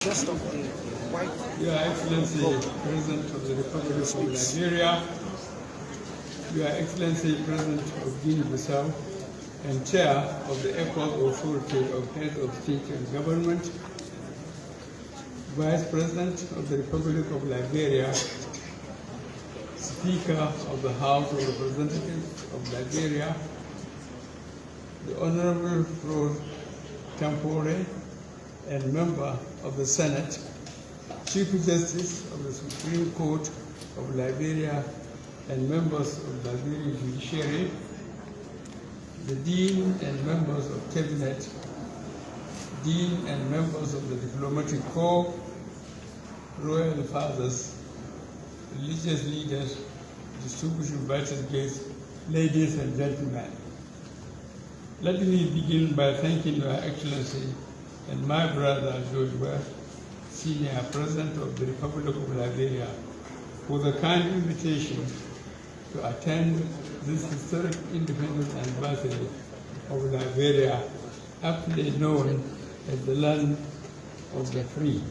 Just of the white. Your Excellency, President of the Republic of Liberia, Your Excellency, President of Guinea-Bissau, and Chair of the ECOWAS Authority of Heads of State and Government, Vice President of the Republic of Liberia, Speaker of the House of Representatives of Liberia, the Honorable Pro Tempore, and member of the Senate, Chief Justice of the Supreme Court of Liberia, and members of the Liberian Judiciary, the Dean and members of Cabinet, Dean and members of the Diplomatic Corps, Royal Fathers, religious leaders, distinguished invited guests, ladies and gentlemen. Let me begin by thanking Your Excellency and my brother George West, Senior President of the Republic of Liberia, for the kind invitation to attend this historic independence anniversary of Liberia, aptly known as the land of the free.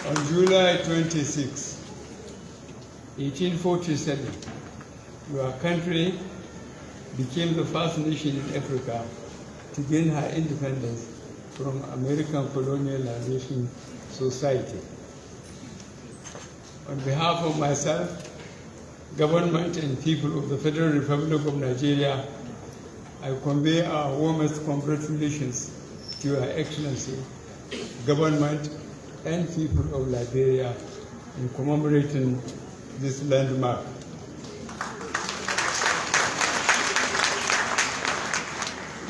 On July 26, 1847, your country became the first nation in Africa to gain her independence from American colonialization society. On behalf of myself, government and people of the Federal Republic of Nigeria, I convey our warmest congratulations to Your Excellency, government and people of Liberia in commemorating this landmark.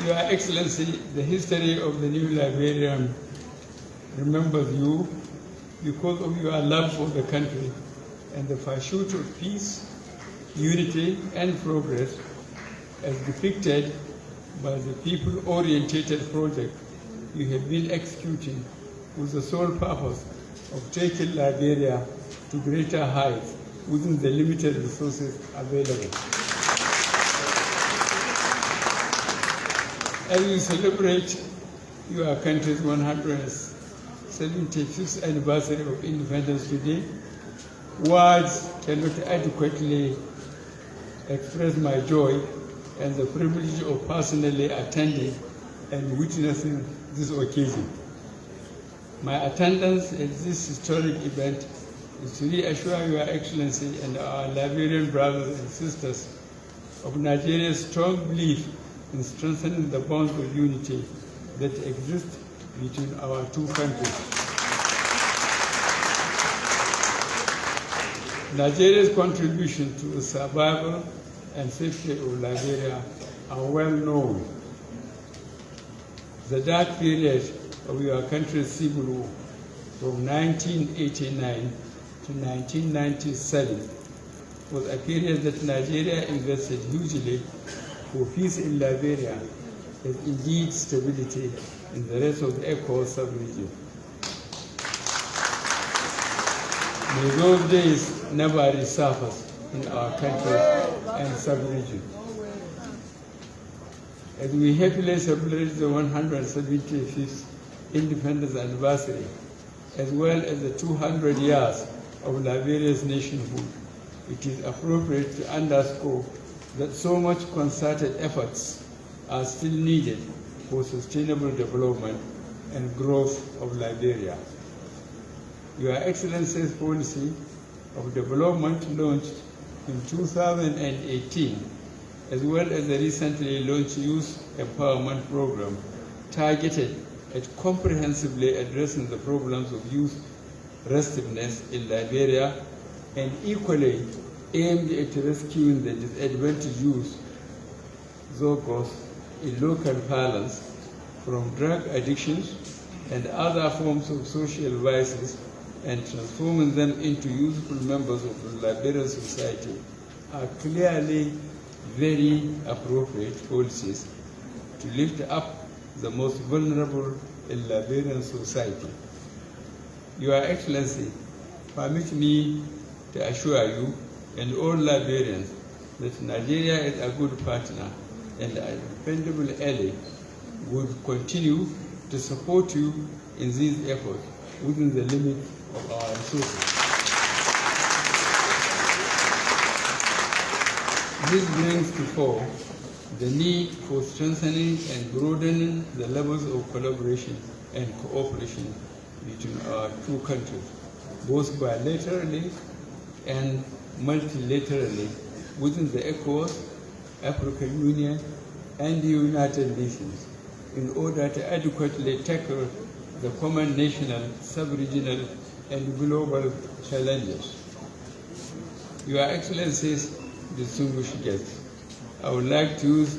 Your Excellency, the history of the new Liberia remembers you because of your love for the country and the pursuit of peace, unity, and progress as depicted by the people-oriented project you have been executing with the sole purpose of taking Liberia to greater heights within the limited resources available. As we celebrate your country's 175th anniversary of independence today, words cannot adequately express my joy and the privilege of personally attending and witnessing this occasion. My attendance at this historic event is to reassure Your Excellency and our Liberian brothers and sisters of Nigeria's strong belief in strengthening the bonds of unity that exist between our two countries. Nigeria's contribution to the survival and safety of Liberia are well known. The dark period of your country's civil war from 1989 to 1997 was a period that Nigeria invested hugely for peace in Liberia and indeed stability in the rest of the ECOWAS sub-region. May those days never resurface in our country and sub-region. As we happily celebrate the 175th independence anniversary, as well as the 200 years of Liberia's nationhood, it is appropriate to underscore that so much concerted efforts are still needed for sustainable development and growth of Liberia. Your Excellency's policy of development launched in 2018, as well as the recently launched Youth Empowerment Program, targeted at comprehensively addressing the problems of youth restiveness in Liberia and equally aimed at rescuing the disadvantaged youth, Zogos, in local parlance, from drug addictions and other forms of social vices and transforming them into useful members of the Liberian society are clearly very appropriate policies to lift up the most vulnerable in Liberian society. Your Excellency, permit me to assure you and all Liberians that Nigeria is a good partner and a dependable ally would continue to support you in these efforts within the limits of our resources. This brings to fore the need for strengthening and broadening the levels of collaboration and cooperation between our two countries, both bilaterally and multilaterally within the ECOWAS, African Union, and the United Nations in order to adequately tackle the common national, sub-regional, and global challenges. Your Excellencies, distinguished guests, I would like to use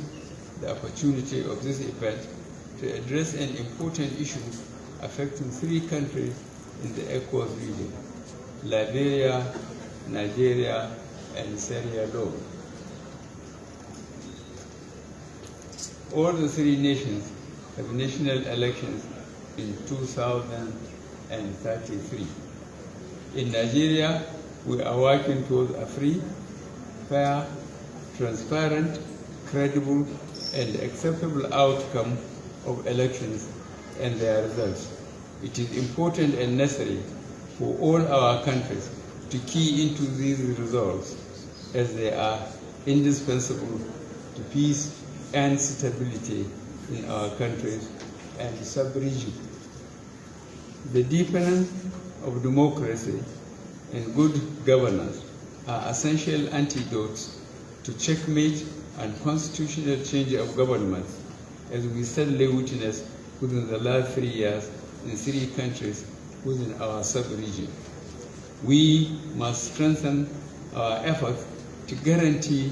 the opportunity of this event to address an important issue affecting three countries in the ECOWAS region: Liberia, Nigeria, and Sierra Leone. All the three nations have national elections in 2033. In Nigeria, we are working towards a free, fair, transparent, credible, and acceptable outcome of elections and their results. It is important and necessary for all our countries to key into these results, as they are indispensable to peace and stability in our countries and sub-region. The deepening of democracy and good governance are essential antidotes to checkmate and constitutional change of government, as we sadly witnessed within the last 3 years in 3 countries within our sub-region. We must strengthen our efforts to guarantee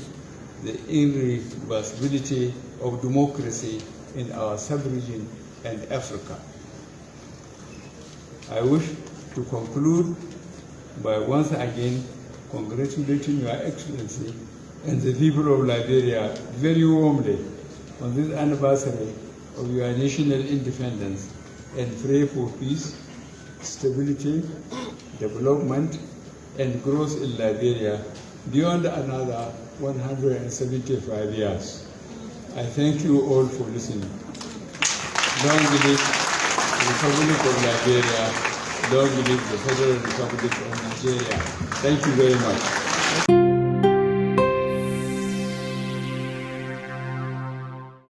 the irreversibility of democracy in our sub-region and Africa. I wish to conclude by once again congratulating Your Excellency and the people of Liberia very warmly on this anniversary of your national independence, and pray for peace, stability, development, and growth in Liberia beyond another 175 years. I thank you all for listening. Long live the Republic of Liberia. Long live the Federal Republic of Nigeria. Thank you very much.